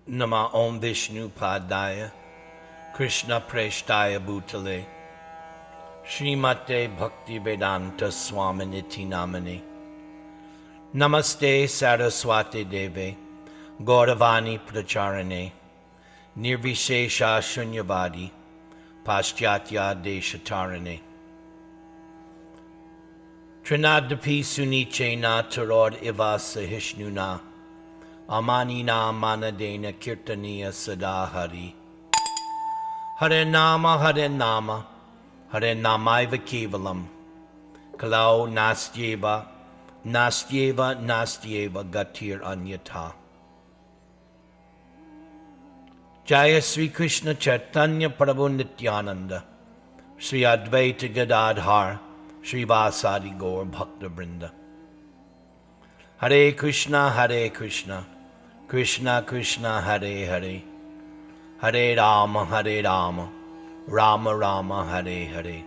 Nama Om Vishnu Padaya Krishna Preshtaya Bhutale Srimate Bhakti Vedanta Swaminiti Namani Namaste Saraswati Deve Gauravani Pracharane Nirvishesha Shunyavadi Paschatya Deshatarane Trinadapi Sunichena Tarod Iva Sahishnuna Amanina Manadena Kirtaniya Sadahari Hare Nama Hare Namaiva Kevalam Kalau Nastyeva Gatir Anyata Jaya Sri Krishna Chaitanya Prabhu Nityananda Sri Advaita Gadadhar Sri Vasadi Gaur Bhakta Vrinda Hare Krishna Krishna Krishna Hare Hare Hare Rama Rama Rama Hare Hare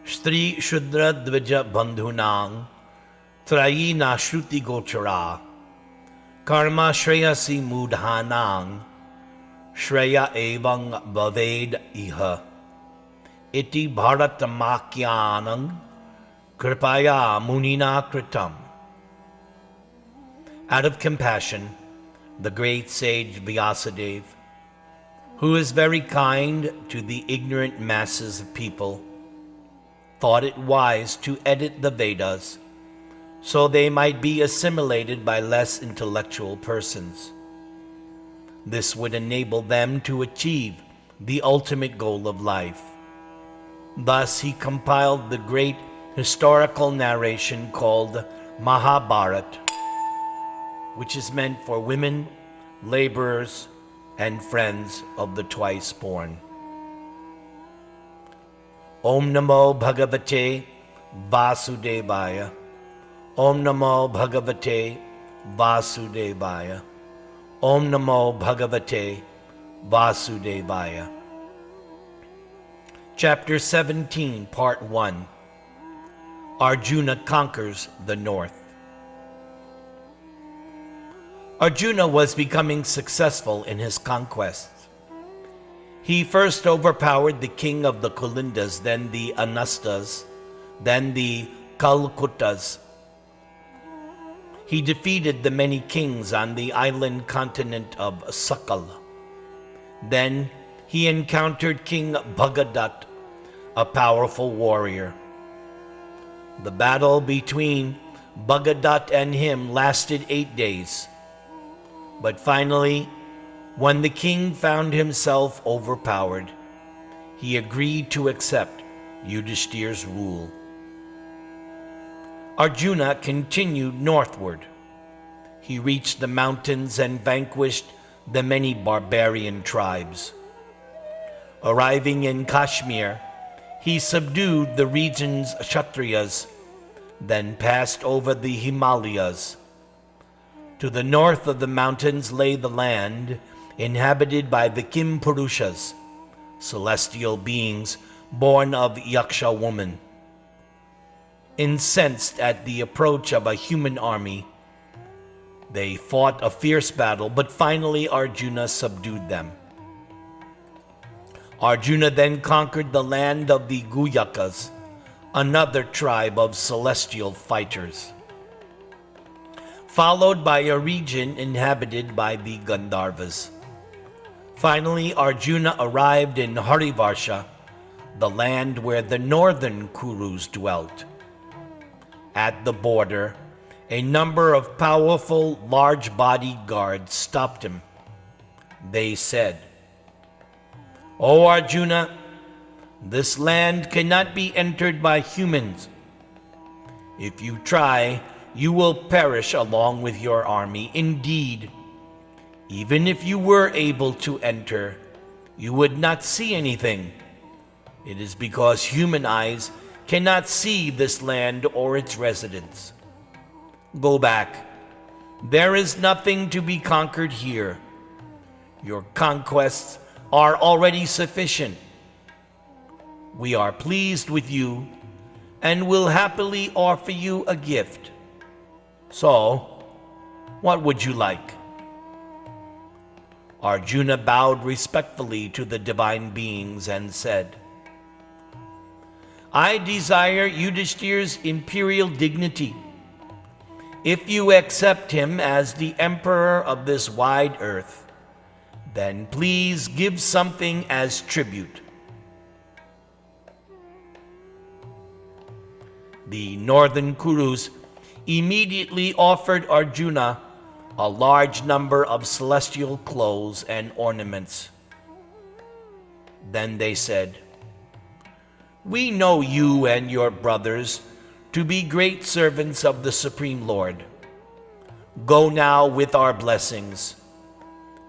Shri Shudra Dvija Bandhunang Trayi Nashruti Gochara Karma Shreyasi Mudhanang Shreya Evang Bhaved Iha Iti Bharatamakyanang Kripaya Munina Kritam. Out of compassion, the great sage Vyasadeva, who is very kind to the ignorant masses of people, thought it wise to edit the Vedas so they might be assimilated by less intellectual persons. This would enable them to achieve the ultimate goal of life. Thus he compiled the great historical narration called Mahäbhärata, which is meant for women, laborers, and friends of the twice born. Om Namo Bhagavate Vasudevaya. Om Namo Bhagavate Vasudevaya. Om Namo Bhagavate Vasudevaya. Chapter 17, Part 1. Arjuna conquers the north. Arjuna was becoming successful in his conquests. He first overpowered the king of the Kulindas, then the Anastas, then the Kalkutas. He defeated the many kings on the island continent of Sakal. Then he encountered King Bhagadat, a powerful warrior. The battle between Bhagadat and him lasted 8 days. But finally, when the king found himself overpowered, he agreed to accept Yudhishthir's rule. Arjuna continued northward. He reached the mountains and vanquished the many barbarian tribes. Arriving in Kashmir, he subdued the region's Kshatriyas, then passed over the Himalayas. To the north of the mountains lay the land inhabited by the Kimpurushas, celestial beings born of Yaksha woman. Incensed at the approach of a human army, they fought a fierce battle, but finally Arjuna subdued them. Arjuna then conquered the land of the Guyakas, another tribe of celestial fighters, followed by a region inhabited by the Gandharvas. Finally, Arjuna arrived in Harivarsha, the land where the northern Kurus dwelt. At the border, a number of powerful, large-bodied guards stopped him. They said, "O Arjuna, this land cannot be entered by humans. If you try, you will perish along with your army. Indeed, even if you were able to enter, you would not see anything. It is because human eyes cannot see this land or its residents. Go back. There is nothing to be conquered here. Your conquests are already sufficient. We are pleased with you and will happily offer you a gift. So, What would you like? Arjuna bowed respectfully to the divine beings and said, I desire Yudhishthir's imperial dignity. If you accept him as the emperor of this wide earth, then please give something as tribute. The northern Kurus immediately offered Arjuna a large number of celestial clothes and ornaments. Then they said, We know you and your brothers to be great servants of the Supreme Lord. Go now with our blessings.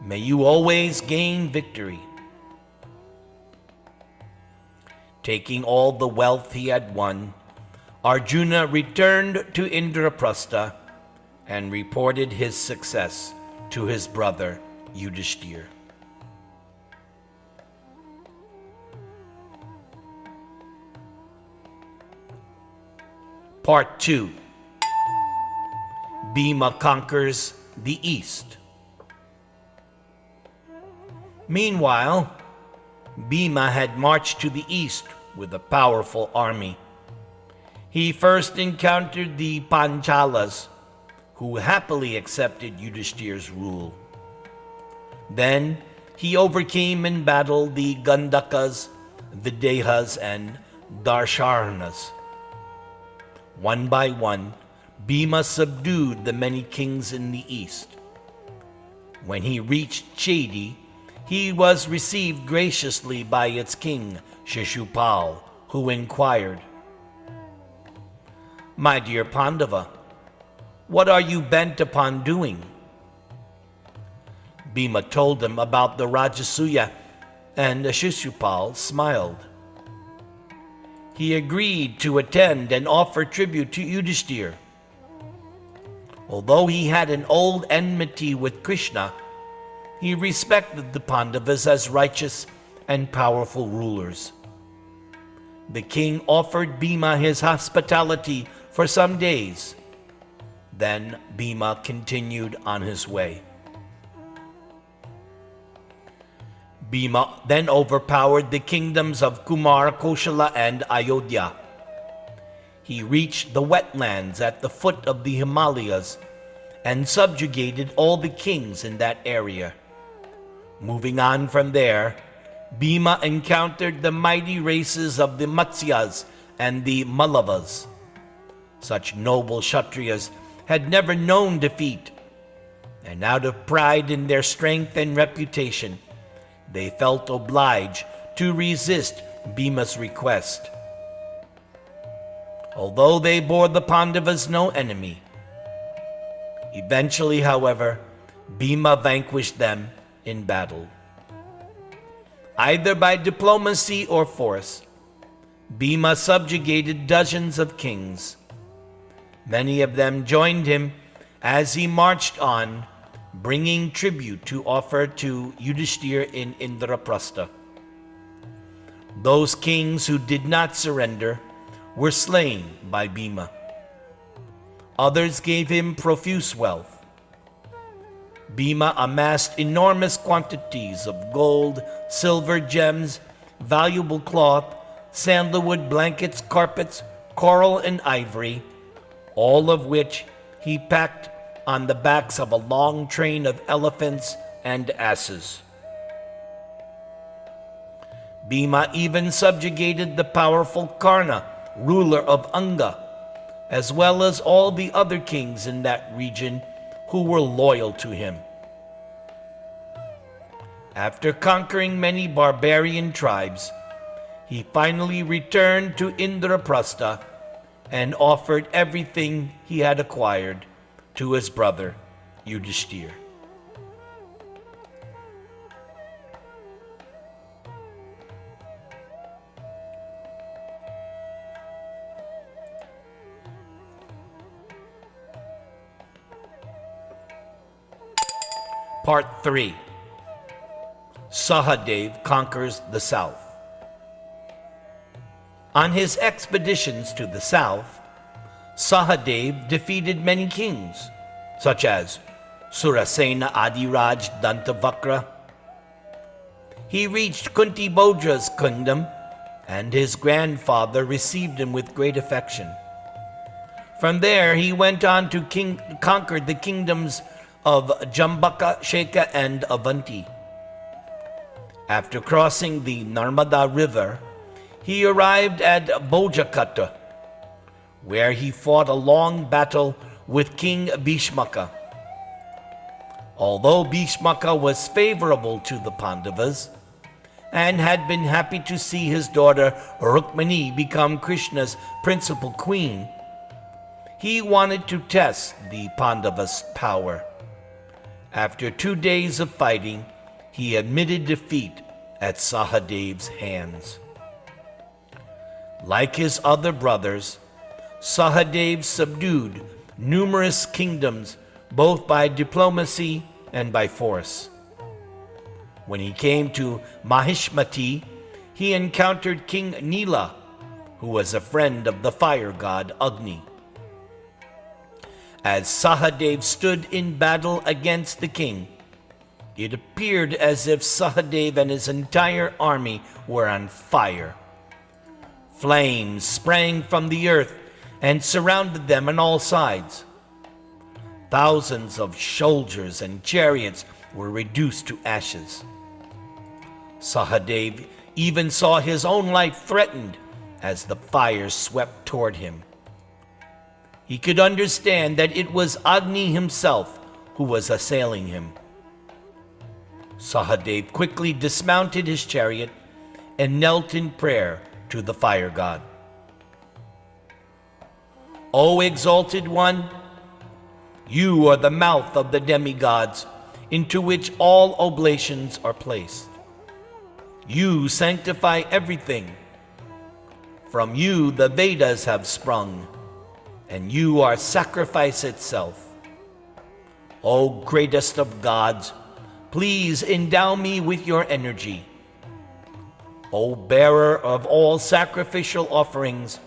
May you always gain victory. Taking all the wealth he had won, Arjuna returned to Indraprastha and reported his success to his brother Yudhishthir. Part 2. Bhima conquers the East. Meanwhile, Bhima had marched to the east with a powerful army. He first encountered the Panchalas, who happily accepted Yudhishthir's rule. Then he overcame in battle the Gandakas, Videhas, and Darsharnas. One by one, Bhima subdued the many kings in the east. When he reached Chedi, he was received graciously by its king, Shishupal, who inquired, My dear Pandava, what are you bent upon doing? Bhima told him about the Räjasooya, and Shishupal smiled. He agreed to attend and offer tribute to Yudhishthir. Although he had an old enmity with Krishna, he respected the Pandavas as righteous and powerful rulers. The king offered Bhima his hospitality for some days. Then Bhima continued on his way. Bhima then overpowered the kingdoms of Kumar, Koshala, and Ayodhya. He reached the wetlands at the foot of the Himalayas and subjugated all the kings in that area. Moving on from there, Bhima encountered the mighty races of the Matsyas and the Mallavas. Such noble Kshatriyas had never known defeat, and out of pride in their strength and reputation, they felt obliged to resist Bhima's request. Although they bore the Pandavas no enemy, eventually, however, Bhima vanquished them in battle. Either by diplomacy or force, Bhima subjugated dozens of kings. Many of them joined him as he marched on, bringing tribute to offer to Yudhishthir in Indraprastha. Those kings who did not surrender were slain by Bhima. Others gave him profuse wealth. Bhima amassed enormous quantities of gold, silver, gems, valuable cloth, sandalwood, blankets, carpets, coral, and ivory, all of which he packed on the backs of a long train of elephants and asses. Bhima even subjugated the powerful Karna, ruler of Anga, as well as all the other kings in that region who were loyal to him. After conquering many barbarian tribes, he finally returned to Indraprastha and offered everything he had acquired to his brother Yudhishthir. Part 3. Sahadev conquers the south. On his expeditions to the south, Sahadev defeated many kings, such as Surasena Adiraj Dantavakra. He reached Kunti Boja's kingdom, and his grandfather received him with great affection. From there, he went on to conquer the kingdoms of Jambaka, Sheka, and Avanti. After crossing the Narmada River, he arrived at Bojakata, where he fought a long battle with King Bhishmaka. Although Bhishmaka was favorable to the Pandavas and had been happy to see his daughter Rukmini become Krishna's principal queen, he wanted to test the Pandavas' power. After 2 days of fighting, he admitted defeat at Sahadev's hands. Like his other brothers, Sahadev subdued numerous kingdoms both by diplomacy and by force. When he came to Mahishmati, he encountered King Nila, who was a friend of the fire god Agni. As Sahadev stood in battle against the king, it appeared as if Sahadev and his entire army were on fire. Flames sprang from the earth and surrounded them on all sides. Thousands of soldiers and chariots were reduced to ashes. Sahadev even saw his own life threatened as the fire swept toward him. He could understand that it was Agni himself who was assailing him. Sahadev quickly dismounted his chariot and knelt in prayer to the fire god. O exalted one, you are the mouth of the demigods into which all oblations are placed. You sanctify everything. From you the Vedas have sprung, and you are sacrifice itself. O greatest of gods, please endow me with your energy. O bearer of all sacrificial offerings,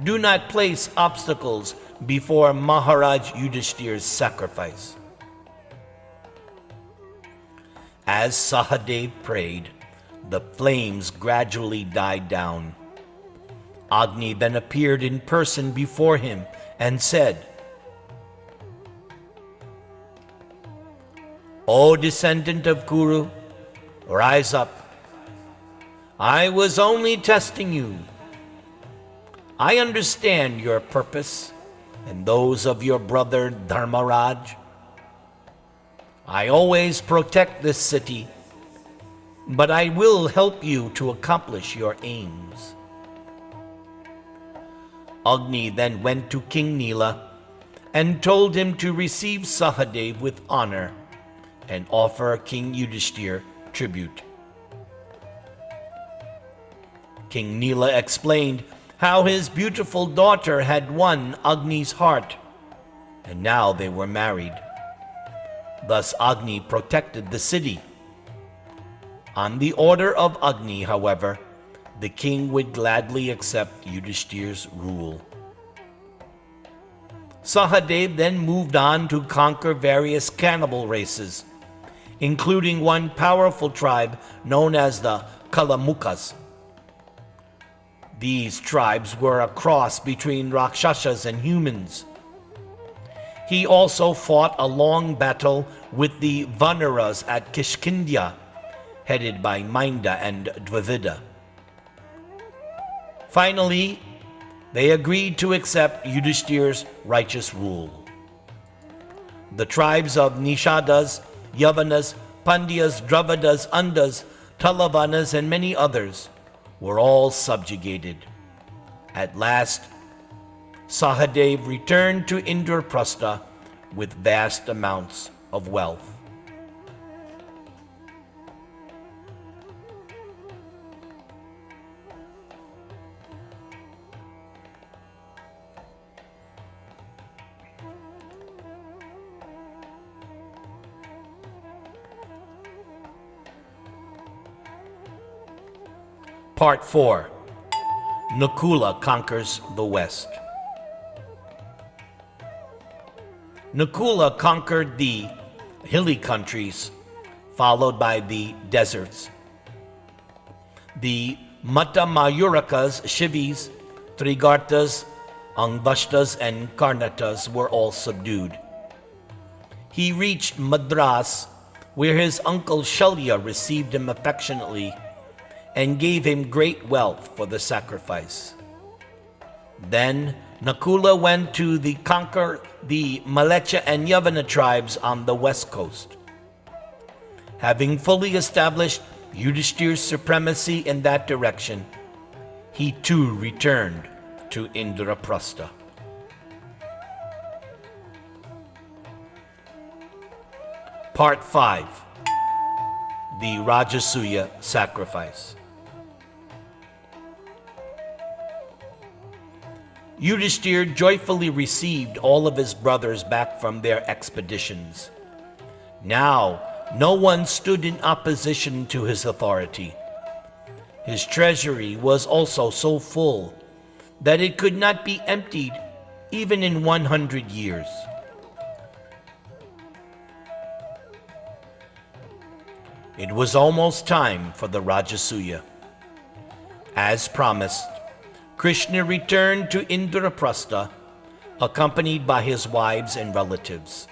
do not place obstacles before Maharaj Yudhishthir's sacrifice. As Sahadev prayed, the flames gradually died down. Agni then appeared in person before him and said, O descendant of Kuru, rise up. I was only testing you. I understand your purpose and those of your brother Dharmaraj. I always protect this city, but I will help you to accomplish your aims. Agni then went to King Nila and told him to receive Sahadev with honor and offer King Yudhishthir tribute. King Nila explained how his beautiful daughter had won Agni's heart, and now they were married. Thus Agni protected the city. On the order of Agni, however, the king would gladly accept Yudhishthir's rule. Sahadev then moved on to conquer various cannibal races, including one powerful tribe known as the Kalamukas. These tribes were a cross between Rakshasas and humans. He also fought a long battle with the Vanaras at Kishkindya, headed by Mainda and Dvivida. Finally, they agreed to accept Yudhishthir's righteous rule. The tribes of Nishadas, Yavanas, Pandyas, Dravidas, Andas, Talavanas, and many others were all subjugated. At last, Sahadev returned to Indraprastha with vast amounts of wealth. Part 4. Nakula conquers the West. Nakula conquered the hilly countries, followed by the deserts. The Mayurakas, Shivis, Trigartas, Angvashtas, and Karnatas were all subdued. He reached Madras, where his uncle Shalya received him affectionately and gave him great wealth for the sacrifice. Then Nakula went to conquer the Malecha and Yavana tribes on the west coast. Having fully established Yudhishthir's supremacy in that direction, he too returned to Indraprastha. Part 5. The Räjasooya Sacrifice. Yudhishthir joyfully received all of his brothers back from their expeditions. Now, no one stood in opposition to his authority. His treasury was also so full that it could not be emptied even in 100 years. It was almost time for the Räjasooya. As promised, Krishna returned to Indraprastha, accompanied by his wives and relatives.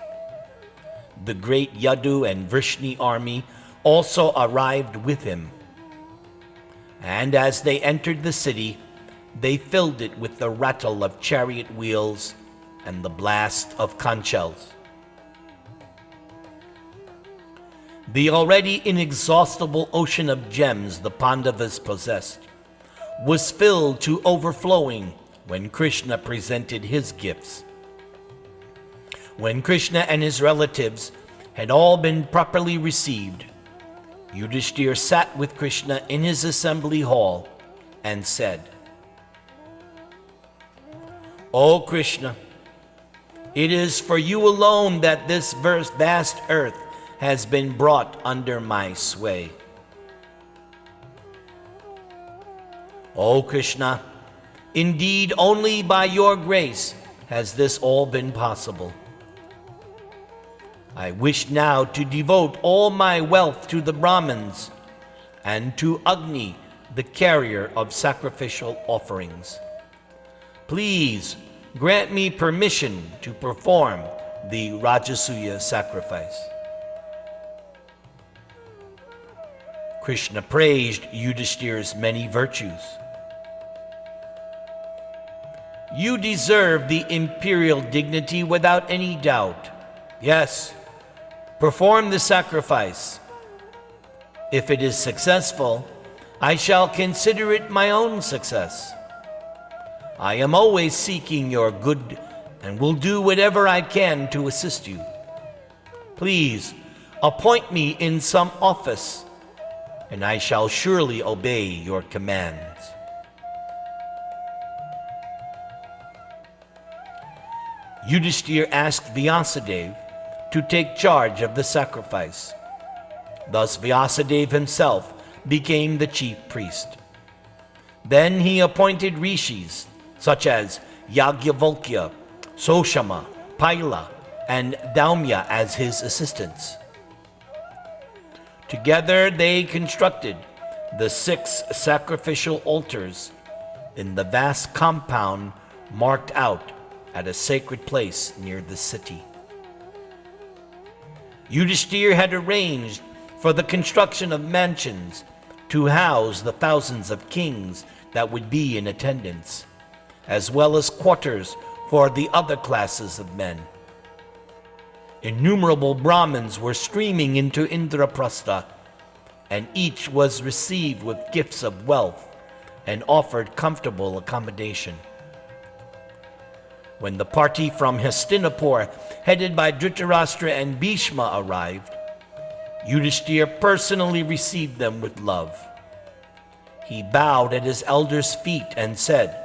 The great Yadu and Vrishni army also arrived with him. And as they entered the city, they filled it with the rattle of chariot wheels and the blast of conchels. The already inexhaustible ocean of gems the Pandavas possessed was filled to overflowing when Krishna presented his gifts. When Krishna and his relatives had all been properly received, Yudhishthir sat with Krishna in his assembly hall and said, "O Krishna, it is for you alone that this vast earth has been brought under my sway. O Krishna, indeed only by your grace has this all been possible. I wish now to devote all my wealth to the Brahmins and to Agni, the carrier of sacrificial offerings. Please grant me permission to perform the Räjasooya sacrifice." Krishna praised Yudhishthir's many virtues. "You deserve the imperial dignity without any doubt. Yes, perform the sacrifice. If it is successful, I shall consider it my own success. I am always seeking your good and will do whatever I can to assist you. Please appoint me in some office, and I shall surely obey your commands." Yudhishthir asked Vyasadeva to take charge of the sacrifice. Thus Vyasadeva himself became the chief priest. Then he appointed rishis such as Yagyavalkya, Soshama, Paila, and Daumya as his assistants. Together they constructed the 6 sacrificial altars in the vast compound marked out at a sacred place near the city. Yudhishthir had arranged for the construction of mansions to house the thousands of kings that would be in attendance, as well as quarters for the other classes of men. Innumerable Brahmins were streaming into Indraprastha, and each was received with gifts of wealth and offered comfortable accommodation. When the party from Hastinapur, headed by Dhritarashtra and Bhishma, arrived, Yudhishthir personally received them with love. He bowed at his elders' feet and said,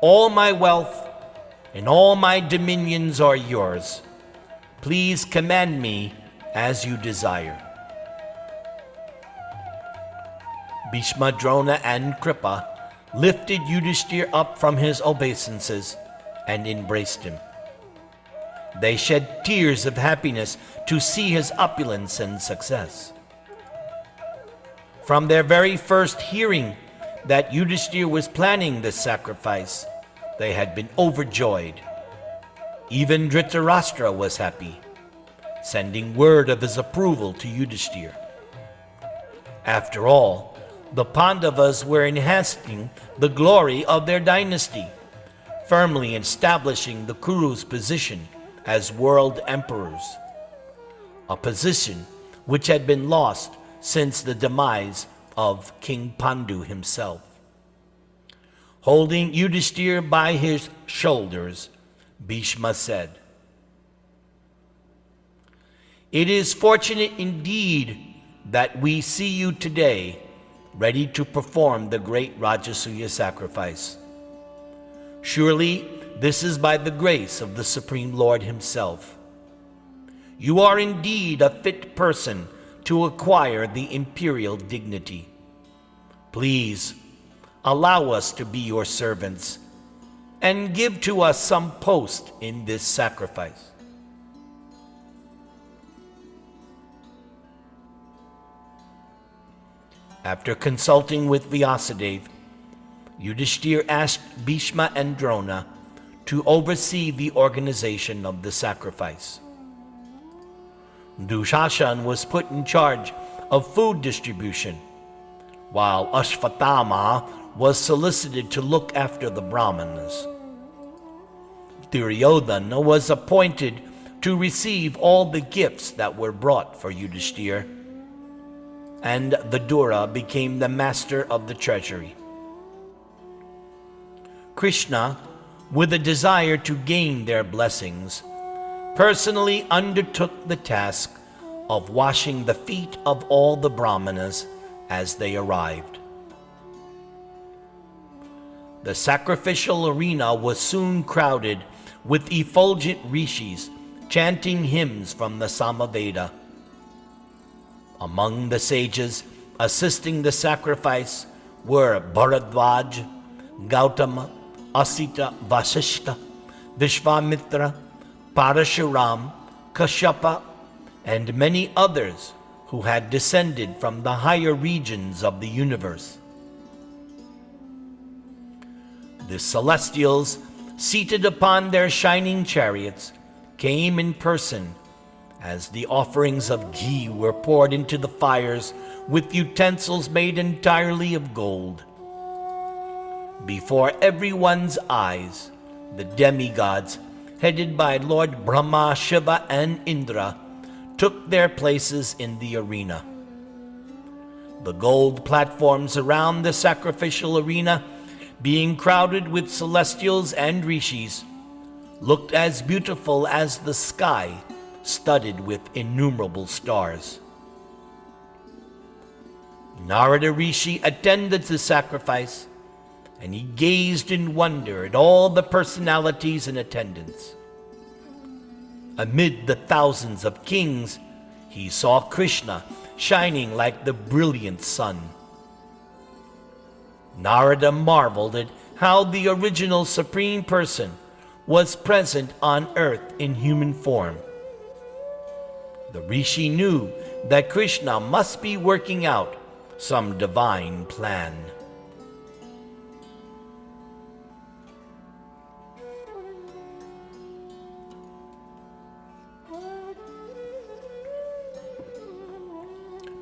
"All my wealth and all my dominions are yours. Please command me as you desire." Bhishma, Drona, and Kripa lifted Yudhishthir up from his obeisances and embraced him. They shed tears of happiness to see his opulence and success. From their very first hearing that Yudhishthira was planning this sacrifice, they had been overjoyed. Even Dhritarashtra was happy, sending word of his approval to Yudhishthira. After all, the Pandavas were enhancing the glory of their dynasty, firmly establishing the Kurus' position as world emperors, a position which had been lost since the demise of King Pandu himself. Holding Yudhishthira by his shoulders, Bhishma said, "It is fortunate indeed that we see you today ready to perform the great Räjasooya sacrifice. Surely this is by the grace of the Supreme Lord himself. You are indeed a fit person to acquire the imperial dignity. Please allow us to be your servants and give to us some post in this sacrifice." After consulting with Vyasadeva, Yudhishthira asked Bhishma and Drona to oversee the organization of the sacrifice. Dushashan was put in charge of food distribution, while Ashvatthama was solicited to look after the Brahmanas. Duryodhana was appointed to receive all the gifts that were brought for Yudhishthira, and Vidura became the master of the treasury. Krishna, with a desire to gain their blessings, personally undertook the task of washing the feet of all the Brahmanas as they arrived. The sacrificial arena was soon crowded with effulgent rishis chanting hymns from the Samaveda. Among the sages assisting the sacrifice were Bharadvaj, Gautama, Asita, Vasishta, Vishvamitra, Parashuram, Kashyapa, and many others who had descended from the higher regions of the universe. The celestials, seated upon their shining chariots, came in person as the offerings of ghee were poured into the fires with utensils made entirely of gold. Before everyone's eyes, the demigods, headed by Lord Brahma, Shiva, and Indra, took their places in the arena. The gold platforms around the sacrificial arena, being crowded with celestials and rishis, looked as beautiful as the sky, studded with innumerable stars. Narada Rishi attended the sacrifice, and he gazed in wonder at all the personalities in attendance. Amid the thousands of kings, he saw Krishna shining like the brilliant sun. Narada marveled at how the original Supreme Person was present on earth in human form. The Rishi knew that Krishna must be working out some divine plan.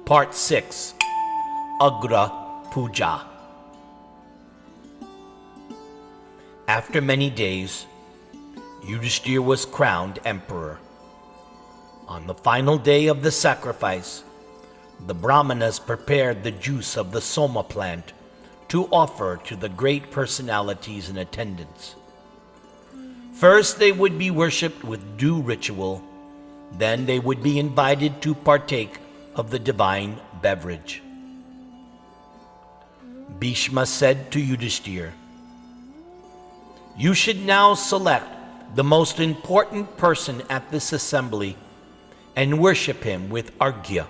Part 6. Agra Puja. After many days, Yudhishthira was crowned emperor. On the final day of the sacrifice, the Brahmanas prepared the juice of the soma plant to offer to the great personalities in attendance. First, they would be worshipped with due ritual. Then they would be invited to partake of the divine beverage. Bhishma said to Yudhishthira, "You should now select the most important person at this assembly and worship him with arghya.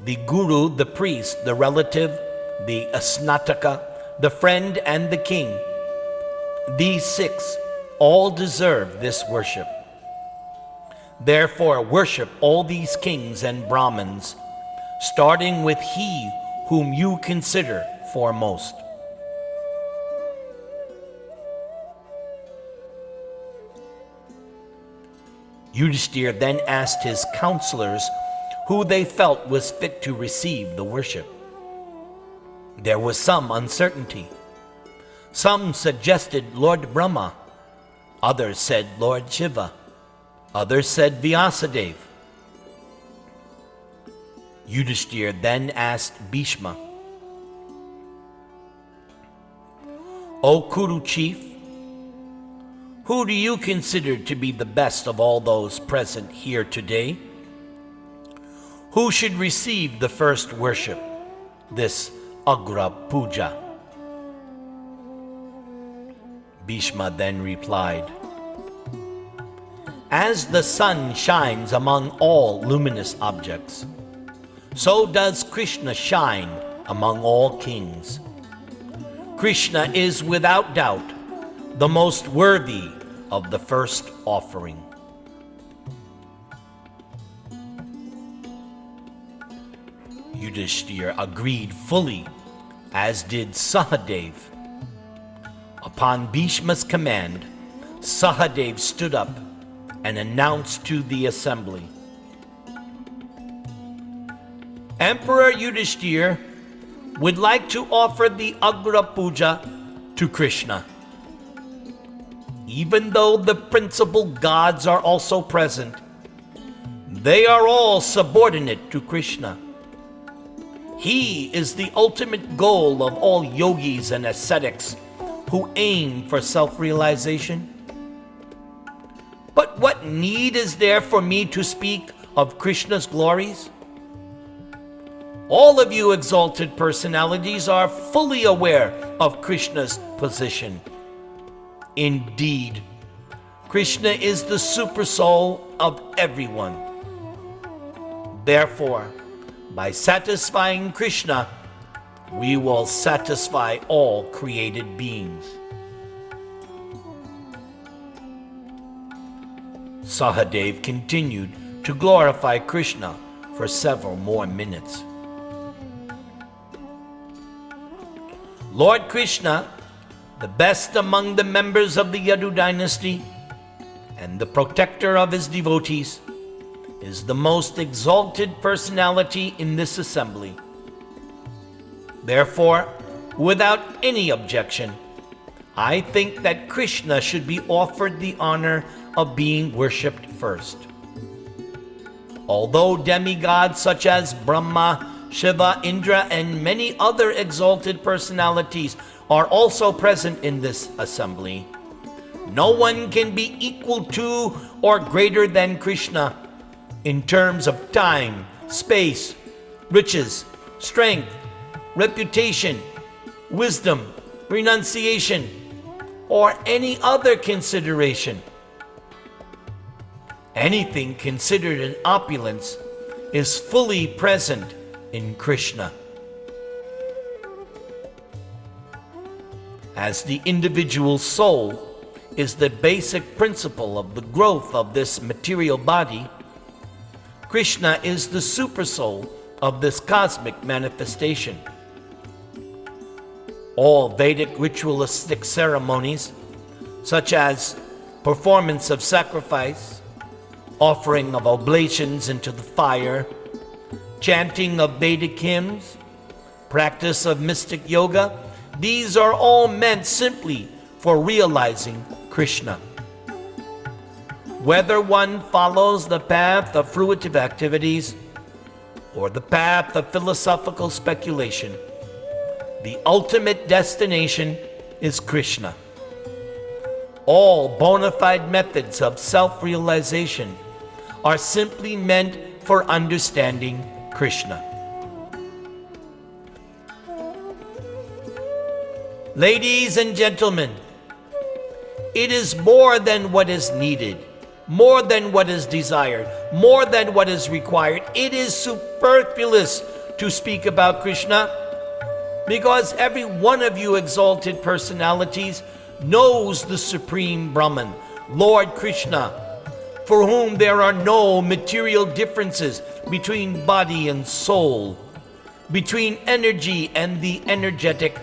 The guru, the priest, the relative, the asnataka, the friend, and the king. These 6 all deserve this worship. Therefore, worship all these kings and Brahmins, starting with he whom you consider foremost. Yudhishthira then asked his counselors who they felt was fit to receive the worship. There was some uncertainty. Some suggested Lord Brahma. Others said Lord Shiva. Others said Vyasadeva. Yudhishthira then asked Bhishma, "O Kuru chief, who do you consider to be the best of all those present here today? Who should receive the first worship, this Agra Puja?" Bhishma then replied, "As the sun shines among all luminous objects, so does Krishna shine among all kings. Krishna is without doubt the most worthy of the first offering." Yudhishthira agreed fully, as did Sahadev. Upon Bhishma's command, Sahadev stood up and announced to the assembly, "Emperor Yudhishthira would like to offer the Agra Puja to Krishna. Even though the principal gods are also present, they are all subordinate to Krishna. He is the ultimate goal of all yogis and ascetics who aim for self-realization. But what need is there for me to speak of Krishna's glories? All of you exalted personalities are fully aware of Krishna's position. Indeed, Krishna is the supersoul of everyone. Therefore, by satisfying Krishna, we will satisfy all created beings." Sahadev continued to glorify Krishna for several more minutes. Lord Krishna, the best among the members of the Yadu dynasty and the protector of his devotees, is the most exalted personality in this assembly. Therefore, without any objection, I think that Krishna should be offered the honor of being worshipped first. Although demigods such as Brahma, Shiva, Indra, and many other exalted personalities are also present in this assembly, no one can be equal to or greater than Krishna in terms of time, space, riches, strength, reputation, wisdom, renunciation, or any other consideration. Anything considered an opulence is fully present in Krishna. As the individual soul is the basic principle of the growth of this material body, Krishna is the supersoul of this cosmic manifestation. All Vedic ritualistic ceremonies, such as performance of sacrifice, offering of oblations into the fire, chanting of Vedic hymns, practice of mystic yoga, these are all meant simply for realizing Krishna. Whether one follows the path of fruitive activities or the path of philosophical speculation, the ultimate destination is Krishna. All bona fide methods of self-realization are simply meant for understanding Krishna. Ladies and gentlemen, it is more than what is needed, more than what is desired, more than what is required. It is superfluous to speak about Krishna, because every one of you exalted personalities knows the Supreme Brahman, Lord Krishna, for whom there are no material differences between body and soul, between energy and the energetic,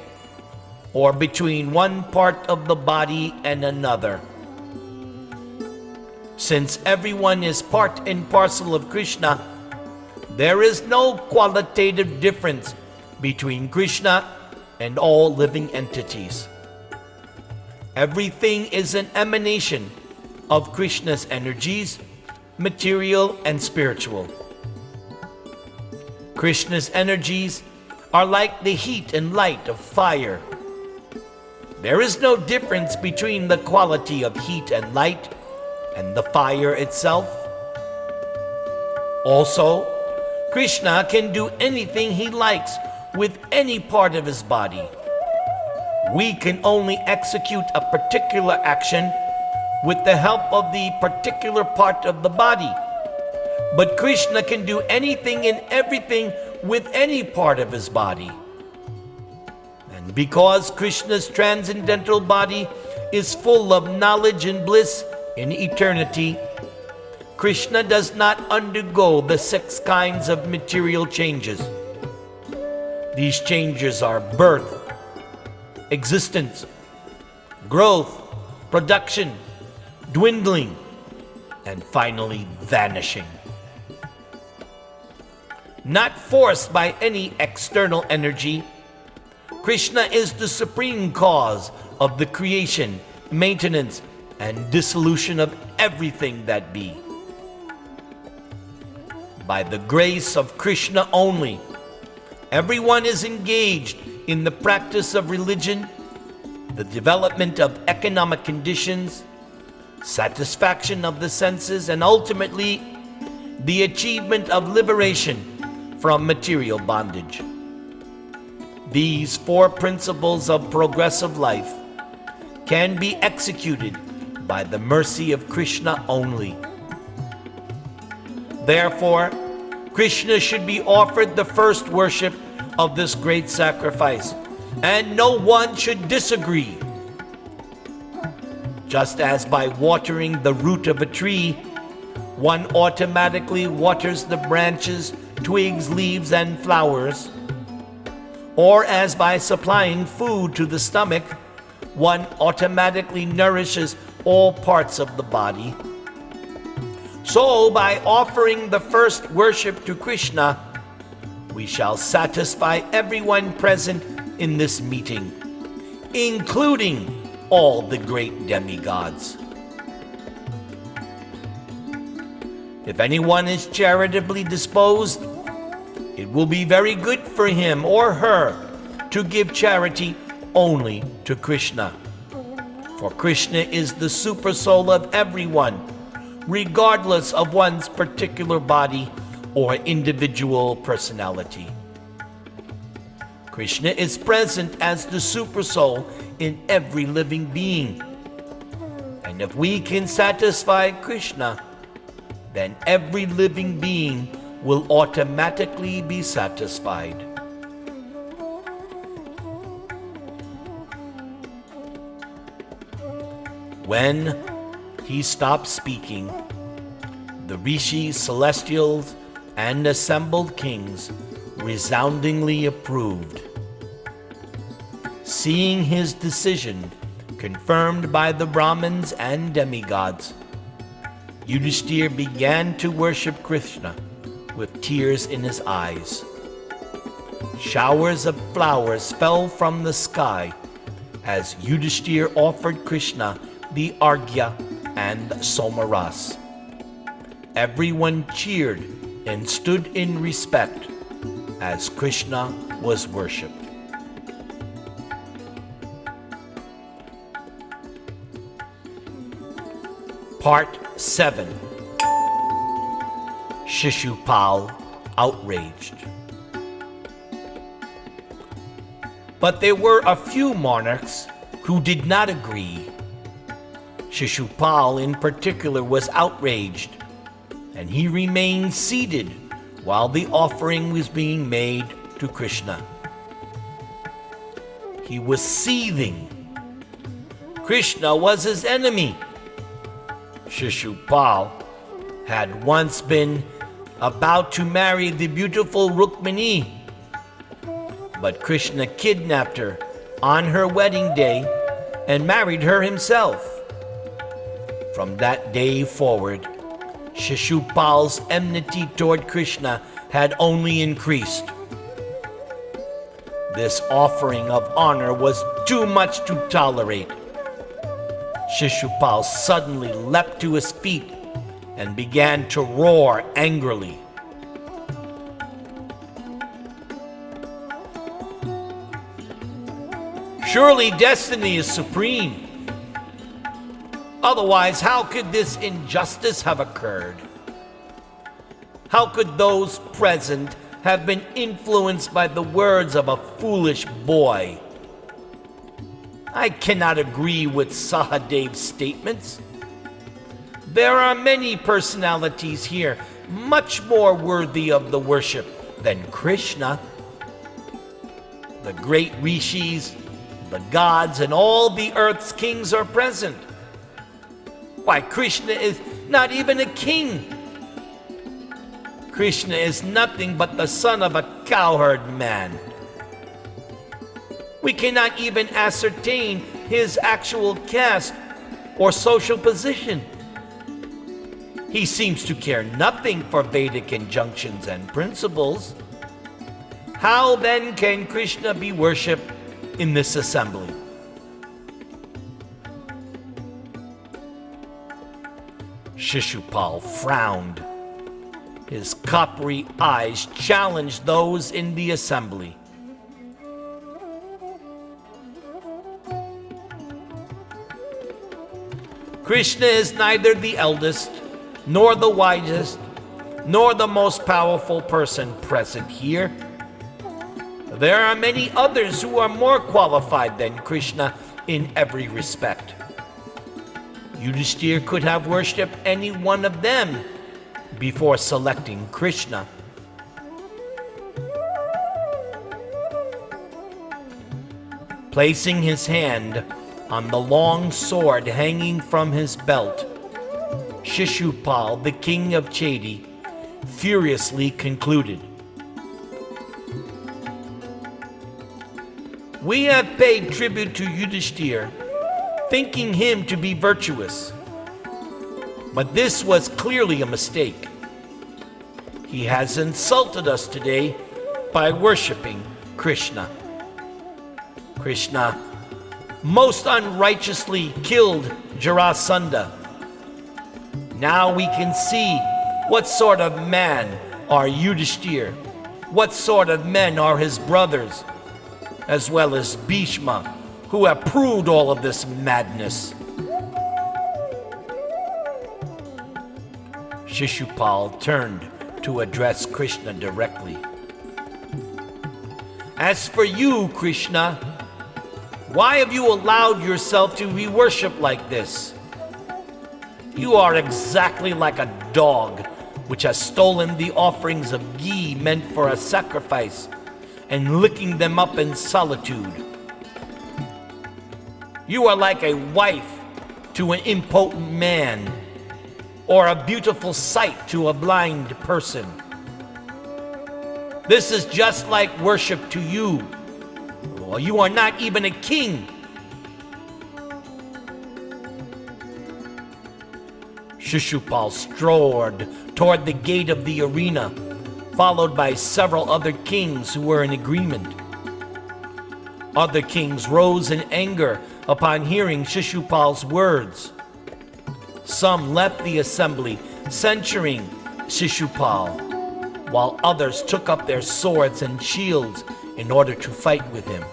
or between one part of the body and another. Since everyone is part and parcel of Krishna, there is no qualitative difference between Krishna and all living entities. Everything is an emanation of Krishna's energies, material and spiritual. Krishna's energies are like the heat and light of fire. There is no difference between the quality of heat and light and the fire itself. Also, Krishna can do anything he likes with any part of his body. We can only execute a particular action with the help of the particular part of the body. But Krishna can do anything and everything with any part of his body. And because Krishna's transcendental body is full of knowledge and bliss in eternity, Krishna does not undergo the 6 kinds of material changes. These changes are birth, existence, growth, production, dwindling, and finally vanishing. Not forced by any external energy, Krishna is the supreme cause of the creation, maintenance, and dissolution of everything that be. By the grace of Krishna only, everyone is engaged in the practice of religion, the development of economic conditions, satisfaction of the senses, and ultimately the achievement of liberation from material bondage. These 4 principles of progressive life can be executed by the mercy of Krishna only. Therefore, Krishna should be offered the first worship of this great sacrifice, and no one should disagree. Just as by watering the root of a tree, one automatically waters the branches, twigs, leaves, and flowers, or as by supplying food to the stomach, one automatically nourishes all parts of the body, so by offering the first worship to Krishna, we shall satisfy everyone present in this meeting, including all the great demigods. If anyone is charitably disposed, it will be very good for him or her to give charity only to Krishna. For Krishna is the supersoul of everyone, regardless of one's particular body or individual personality. Krishna is present as the supersoul in every living being. And if we can satisfy Krishna, then every living being will automatically be satisfied. When he stopped speaking, the rishis, celestials, and assembled kings resoundingly approved. Seeing his decision confirmed by the Brahmins and demigods, Yudhishthira began to worship Krishna with tears in his eyes. Showers of flowers fell from the sky as Yudhishthira offered Krishna the Arghya and Somaras. Everyone cheered and stood in respect as Krishna was worshipped. Part 7. Shishupal outraged. But there were a few monarchs who did not agree. Shishupal in particular was outraged, and he remained seated while the offering was being made to Krishna. He was seething. Krishna was his enemy. Shishupal had once been about to marry the beautiful Rukmini, but Krishna kidnapped her on her wedding day and married her himself. From that day forward, Shishupal's enmity toward Krishna had only increased. This offering of honor was too much to tolerate. Shishupal suddenly leapt to his feet and began to roar angrily. Surely destiny is supreme. Otherwise, how could this injustice have occurred? How could those present have been influenced by the words of a foolish boy? I cannot agree with Sahadev's statements. There are many personalities here much more worthy of the worship than Krishna. The great rishis, the gods, and all the earth's kings are present. Why, Krishna is not even a king. Krishna is nothing but the son of a cowherd man. We cannot even ascertain his actual caste or social position. He seems to care nothing for Vedic injunctions and principles. How then can Krishna be worshipped in this assembly? Shishupal frowned. His coppery eyes challenged those in the assembly. Krishna is neither the eldest, nor the wisest, nor the most powerful person present here. There are many others who are more qualified than Krishna in every respect. Yudhishthira could have worshipped any one of them before selecting Krishna. Placing his hand on the long sword hanging from his belt, Shishupal, the king of Chedi, furiously concluded, "We have paid tribute to Yudhishthira, thinking him to be virtuous. But this was clearly a mistake. He has insulted us today by worshiping Krishna. Krishna most unrighteously killed Jarasandha. Now we can see what sort of man are Yudhishthira, what sort of men are his brothers, as well as Bhishma, who approved all of this madness." Shishupal turned to address Krishna directly. "As for you, Krishna, why have you allowed yourself to be worshipped like this? You are exactly like a dog which has stolen the offerings of ghee meant for a sacrifice and licking them up in solitude. You are like a wife to an impotent man, or a beautiful sight to a blind person. This is just like worship to you. Well, you are not even a king." Shishupal strode toward the gate of the arena, followed by several other kings who were in agreement. Other kings rose in anger upon hearing Shishupal's words. Some left the assembly censuring Shishupal, while others took up their swords and shields in order to fight with him.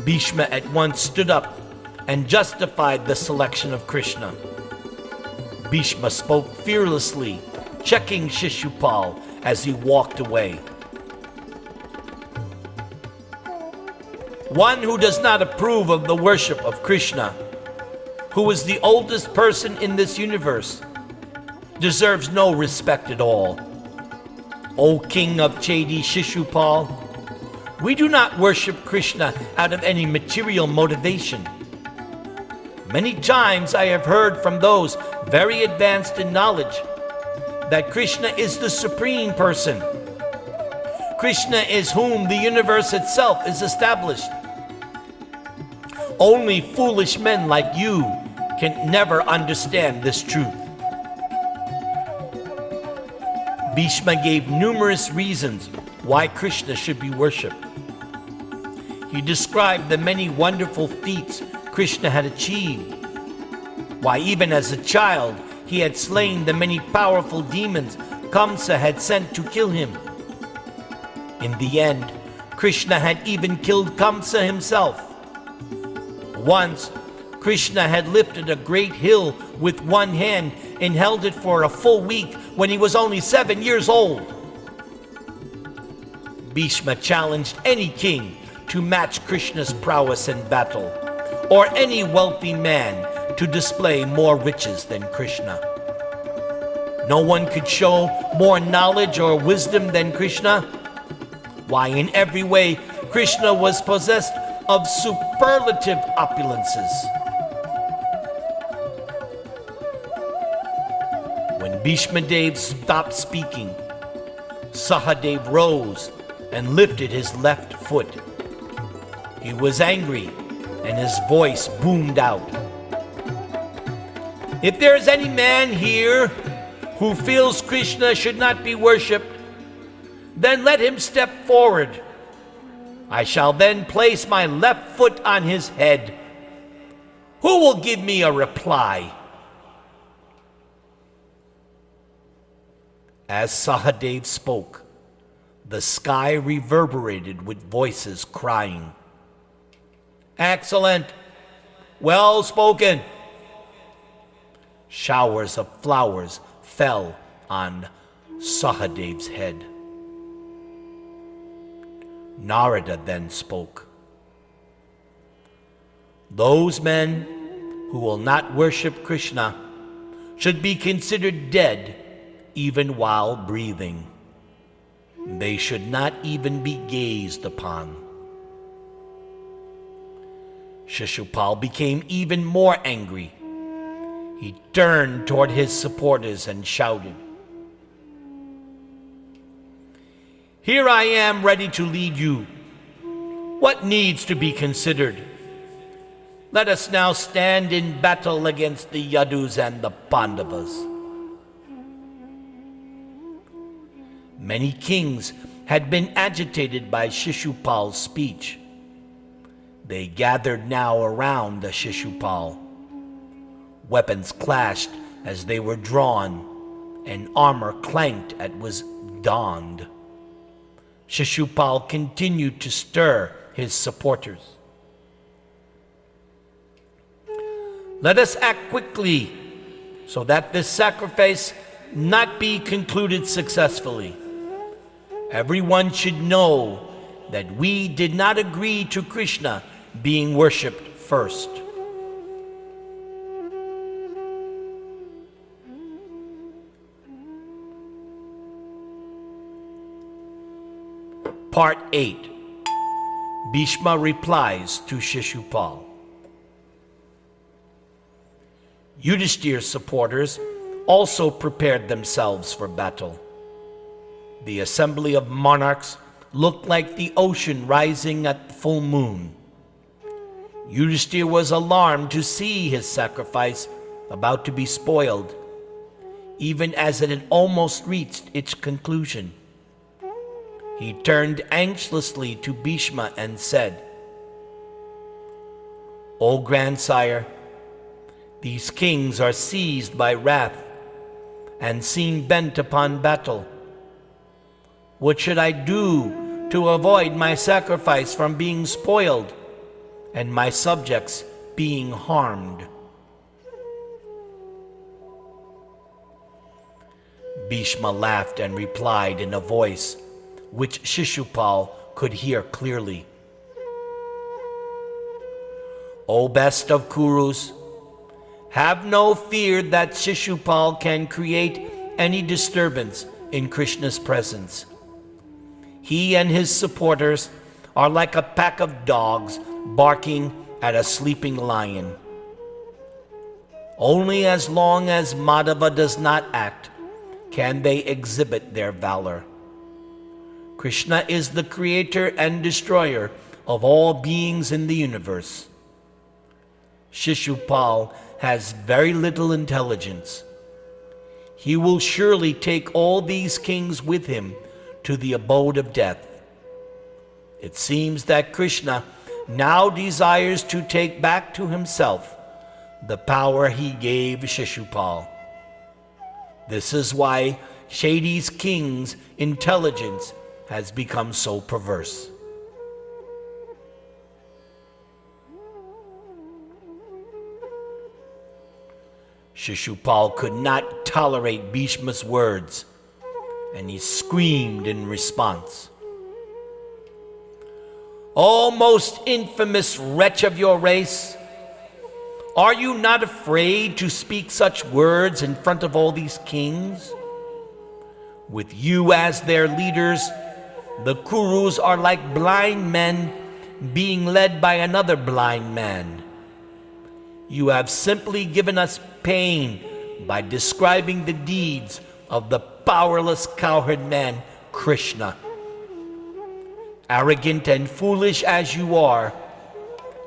Bhishma at once stood up and justified the selection of Krishna. Bhishma spoke fearlessly, checking Shishupal as he walked away. "One who does not approve of the worship of Krishna, who is the oldest person in this universe, deserves no respect at all. O King of Chedi Shishupal, We do not worship Krishna out of any material motivation. Many times I have heard from those very advanced in knowledge that Krishna is the supreme person. Krishna is whom the universe itself is established. Only foolish men like you can never understand this truth. Bhishma gave numerous reasons why Krishna should be worshipped. He described the many wonderful feats Krishna had achieved, why even as a child he had slain the many powerful demons Kamsa had sent to kill him. In the end, Krishna had even killed Kamsa himself. Once, Krishna had lifted a great hill with one hand and held it for a full week when he was only 7 years old. Bhishma challenged any king to match Krishna's prowess in battle, or any wealthy man to display more riches than Krishna. No one could show more knowledge or wisdom than Krishna. Why, in every way, Krishna was possessed of superlative opulences. When Bhishma Dev stopped speaking, Sahadev rose and lifted his left foot. He was angry, and his voice boomed out. If there is any man here who feels Krishna should not be worshipped, then let him step forward. I shall then place my left foot on his head. Who will give me a reply? As Sahadev spoke, the sky reverberated with voices crying, "Excellent! Well spoken!" Showers of flowers fell on Sahadev's head. Narada then spoke. Those men who will not worship Krishna should be considered dead even while breathing. They should not even be gazed upon. Shishupal became even more angry. He turned toward his supporters and shouted, "Here I am ready to lead you. What needs to be considered? Let us now stand in battle against the Yadus and the Pandavas." Many kings had been agitated by Shishupal's speech. They gathered now around the Shishupal. Weapons clashed as they were drawn, and armor clanked as was donned. Shishupal continued to stir his supporters. Let us act quickly so that this sacrifice not be concluded successfully. Everyone should know that we did not agree to Krishna being worshipped first. Part 8. Bhishma replies to Shishupal. Yudhishthir's supporters also prepared themselves for battle. The assembly of monarchs looked like the ocean rising at full moon. Yudhishthir was alarmed to see his sacrifice about to be spoiled, even as it had almost reached its conclusion. He turned anxiously to Bhishma and said, "O grandsire, these kings are seized by wrath and seem bent upon battle. What should I do to avoid my sacrifice from being spoiled and my subjects being harmed?" Bhishma laughed and replied in a voice which Shishupal could hear clearly. "O best of Kurus, have no fear that Shishupal can create any disturbance in Krishna's presence. He and his supporters are like a pack of dogs barking at a sleeping lion. Only as long as Madhava does not act can they exhibit their valor. Krishna is the creator and destroyer of all beings in the universe. Shishupal has very little intelligence. He will surely take all these kings with him to the abode of death. It seems that Krishna now desires to take back to himself the power he gave Shishupal. This is why Shadi's king's intelligence has become so perverse. Shishupal could not tolerate Bhishma's words, and he screamed in response. "O most infamous wretch of your race, are you not afraid to speak such words in front of all these kings? With you as their leaders, the Kurus are like blind men being led by another blind man. You have simply given us pain by describing the deeds of the powerless cowherd man, Krishna. Arrogant and foolish as you are,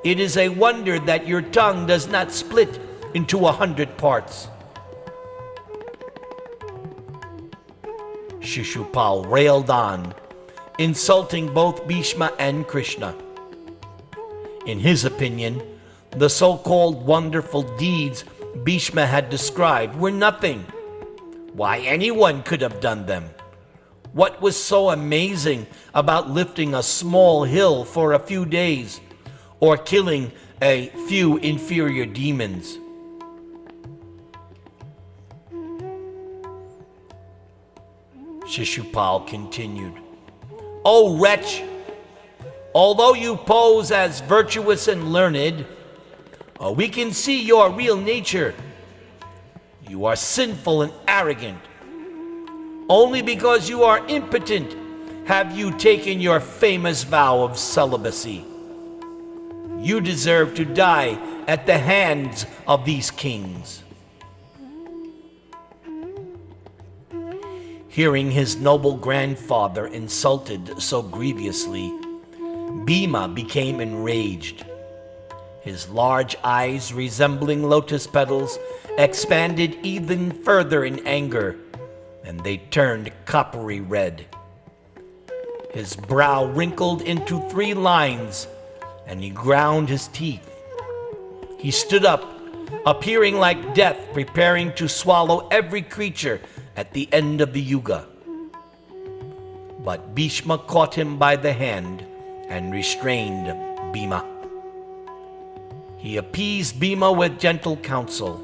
it is a wonder that your tongue does not split into 100 parts." Shishupal railed on, insulting both Bhishma and Krishna. In his opinion, the so-called wonderful deeds Bhishma had described were nothing. Why, anyone could have done them. What was so amazing about lifting a small hill for a few days or killing a few inferior demons? Shishupal continued, "O wretch, although you pose as virtuous and learned, we can see your real nature. You are sinful and arrogant. Only because you are impotent have you taken your famous vow of celibacy. You deserve to die at the hands of these kings." Hearing his noble grandfather insulted so grievously, Bhima became enraged. His large eyes, resembling lotus petals, expanded even further in anger, and they turned coppery red. His brow wrinkled into 3 lines, and he ground his teeth. He stood up, appearing like death, preparing to swallow every creature at the end of the yuga. But Bhishma caught him by the hand and restrained Bhima. He appeased Bhima with gentle counsel.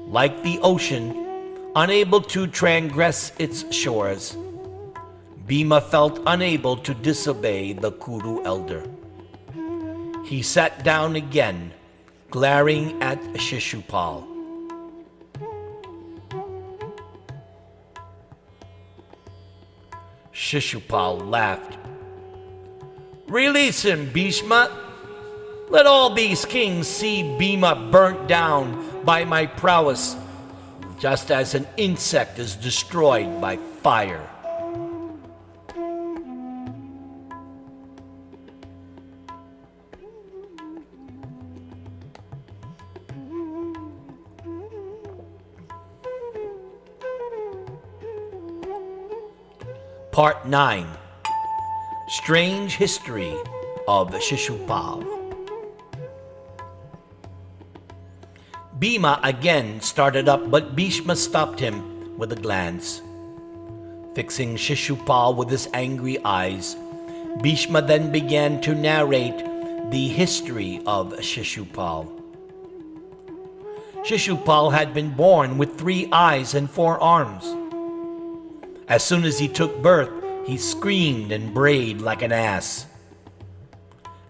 Like the ocean, unable to transgress its shores, Bhima felt unable to disobey the Kuru elder. He sat down again, glaring at Shishupal. Shishupal laughed. "Release him, Bhishma. Let all these kings see Bhima burnt down by my prowess, just as an insect is destroyed by fire." Part 9. Strange History of Shishupal. Bhima again started up, but Bhishma stopped him with a glance. Fixing Shishupal with his angry eyes, Bhishma then began to narrate the history of Shishupal. Shishupal had been born with 3 eyes and 4 arms. As soon as he took birth, he screamed and brayed like an ass.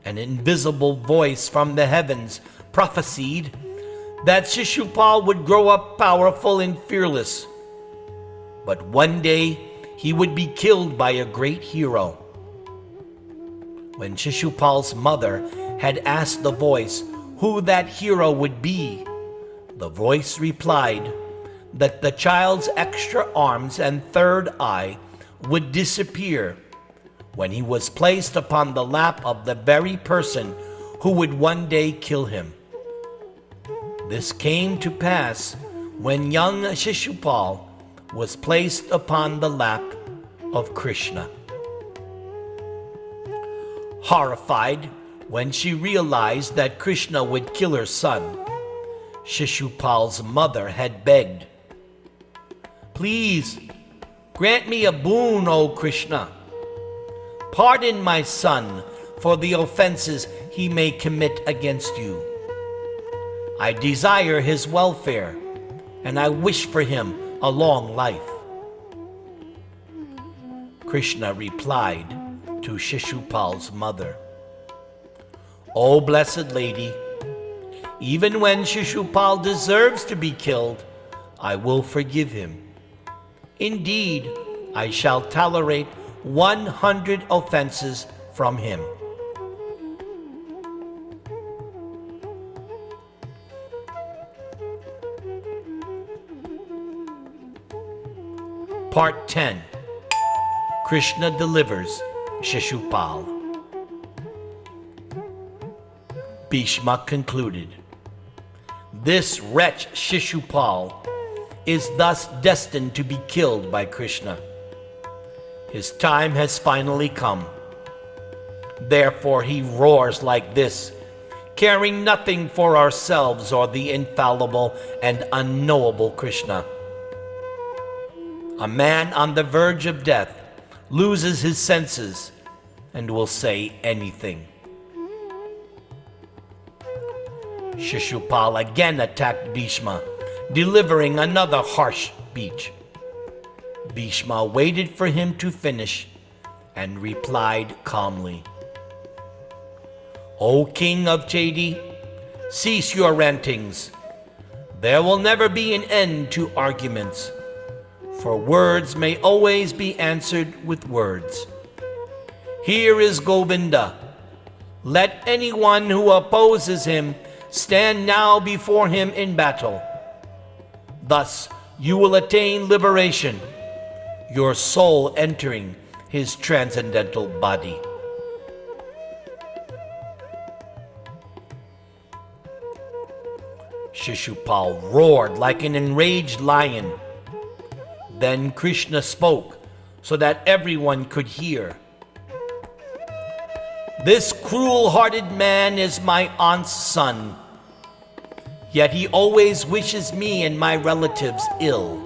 An invisible voice from the heavens prophesied that Shishupal would grow up powerful and fearless. But one day he would be killed by a great hero. When Shishupal's mother had asked the voice who that hero would be, the voice replied that the child's extra arms and third eye would disappear when he was placed upon the lap of the very person who would one day kill him. This came to pass when young Shishupal was placed upon the lap of Krishna. Horrified when she realized that Krishna would kill her son, Shishupal's mother had begged, "Please, grant me a boon, O Krishna. Pardon my son for the offenses he may commit against you. I desire his welfare, and I wish for him a long life." Krishna replied to Shishupal's mother, "O blessed lady, even when Shishupal deserves to be killed, I will forgive him. Indeed, I shall tolerate 100 offenses from him." Part 10. Krishna delivers Shishupal. Bhishma concluded, "This wretch Shishupal is thus destined to be killed by Krishna. His time has finally come. Therefore he roars like this, caring nothing for ourselves or the infallible and unknowable Krishna. A man on the verge of death loses his senses and will say anything." Shishupal again attacked Bhishma, delivering another harsh speech. Bhishma waited for him to finish and replied calmly, "O king of Chedi, cease your rantings. There will never be an end to arguments, for words may always be answered with words. Here is Govinda. Let anyone who opposes him stand now before him in battle. Thus you will attain liberation, your soul entering his transcendental body." Shishupal roared like an enraged lion. Then Krishna spoke so that everyone could hear. "This cruel-hearted man is my aunt's son, yet he always wishes me and my relatives ill.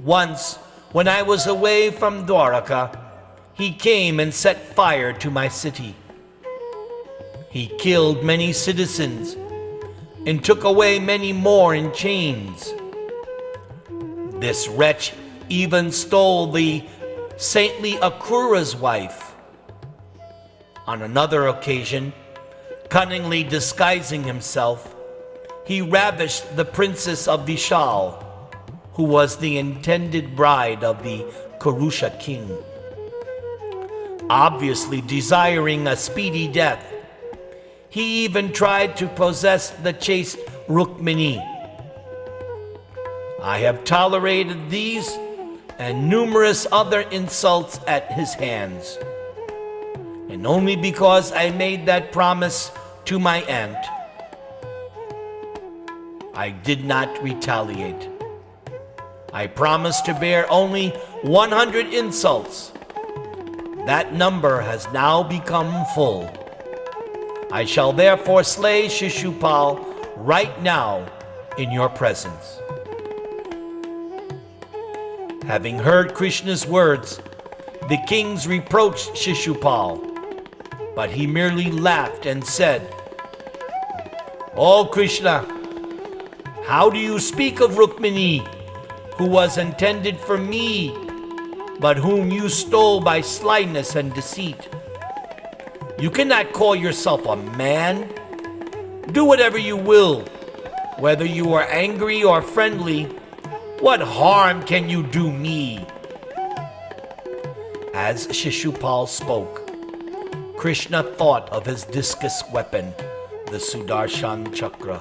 Once, when I was away from Dwaraka, he came and set fire to my city. He killed many citizens and took away many more in chains. This wretch even stole the saintly Akrura's wife. On another occasion, cunningly disguising himself, he ravished the princess of Vishal, who was the intended bride of the Kurusha king. Obviously desiring a speedy death, he even tried to possess the chaste Rukmini. I have tolerated these and numerous other insults at his hands, and only because I made that promise to my aunt, I did not retaliate. I promised to bear only 100 insults. That number has now become full. I shall therefore slay Shishupal right now in your presence." Having heard Krishna's words, the kings reproached Shishupal, but he merely laughed and said, "O Krishna, how do you speak of Rukmini, who was intended for me, but whom you stole by slyness and deceit? You cannot call yourself a man. Do whatever you will, whether you are angry or friendly. What harm can you do me?" As Shishupal spoke, Krishna thought of his discus weapon, the Sudarshan Chakra.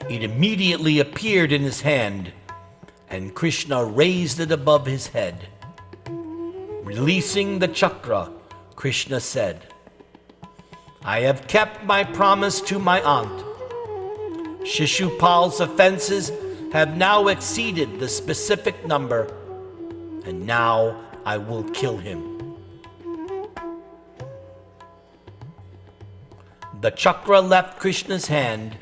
It immediately appeared in his hand, and Krishna raised it above his head. Releasing the chakra, Krishna said, "I have kept my promise to my aunt. Shishupal's offenses have now exceeded the specific number, and now I will kill him." The chakra left Krishna's hand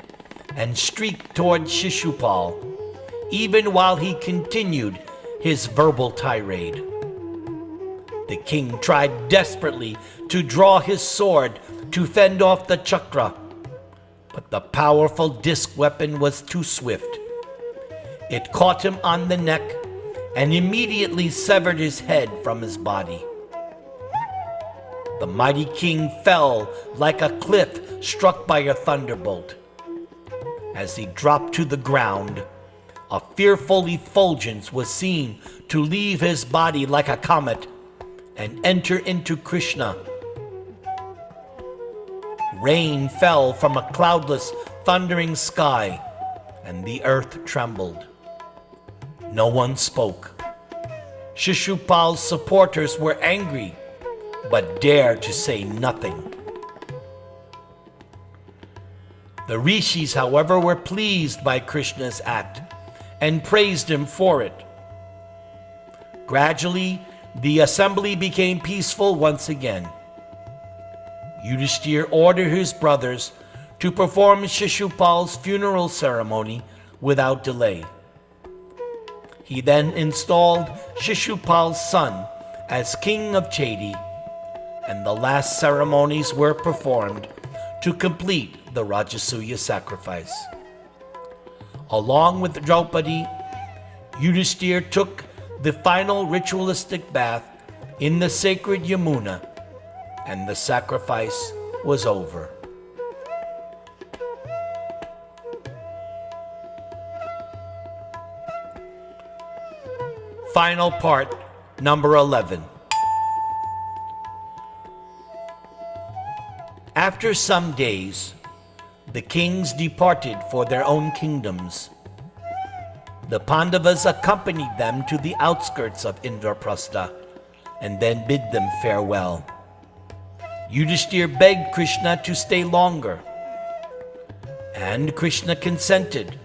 and streaked toward Shishupal, even while he continued his verbal tirade. The king tried desperately to draw his sword to fend off the chakra, but the powerful disc weapon was too swift. It caught him on the neck and immediately severed his head from his body. The mighty king fell like a cliff struck by a thunderbolt. As he dropped to the ground, a fearful effulgence was seen to leave his body like a comet and enter into Krishna. Rain fell from a cloudless, thundering sky, and the earth trembled. No one spoke. Shishupal's supporters were angry, but dared to say nothing. The rishis, however, were pleased by Krishna's act and praised him for it. Gradually, the assembly became peaceful once again. Yudhishthir ordered his brothers to perform Shishupal's funeral ceremony without delay. He then installed Shishupal's son as king of Chedi, and the last ceremonies were performed to complete the Räjasooya sacrifice. Along with Draupadi, Yudhishthir took the final ritualistic bath in the sacred Yamuna, and the sacrifice was over. Final part, number 11. After some days, the kings departed for their own kingdoms. The Pandavas accompanied them to the outskirts of Indraprastha and then bid them farewell. Yudhishthir begged Krishna to stay longer, and Krishna consented,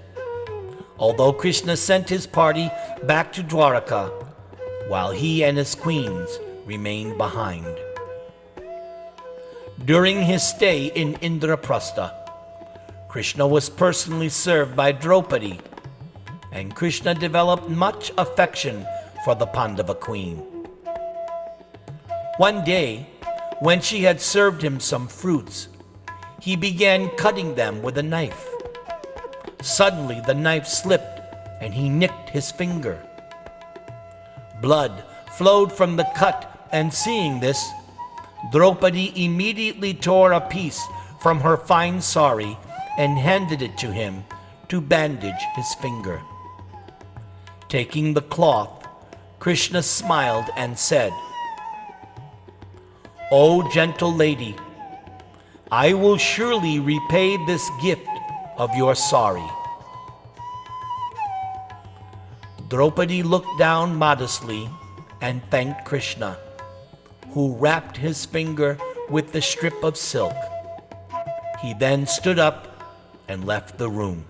although Krishna sent his party back to Dwaraka while he and his queens remained behind. During his stay in Indraprastha, Krishna was personally served by Draupadi, and Krishna developed much affection for the Pandava queen. One day, when she had served him some fruits, he began cutting them with a knife. Suddenly, the knife slipped and he nicked his finger. Blood flowed from the cut, and seeing this, Draupadi immediately tore a piece from her fine sari and handed it to him to bandage his finger. Taking the cloth, Krishna smiled and said, "O gentle lady, I will surely repay this gift of your sari." Draupadi looked down modestly and thanked Krishna, who wrapped his finger with the strip of silk. He then stood up and left the room.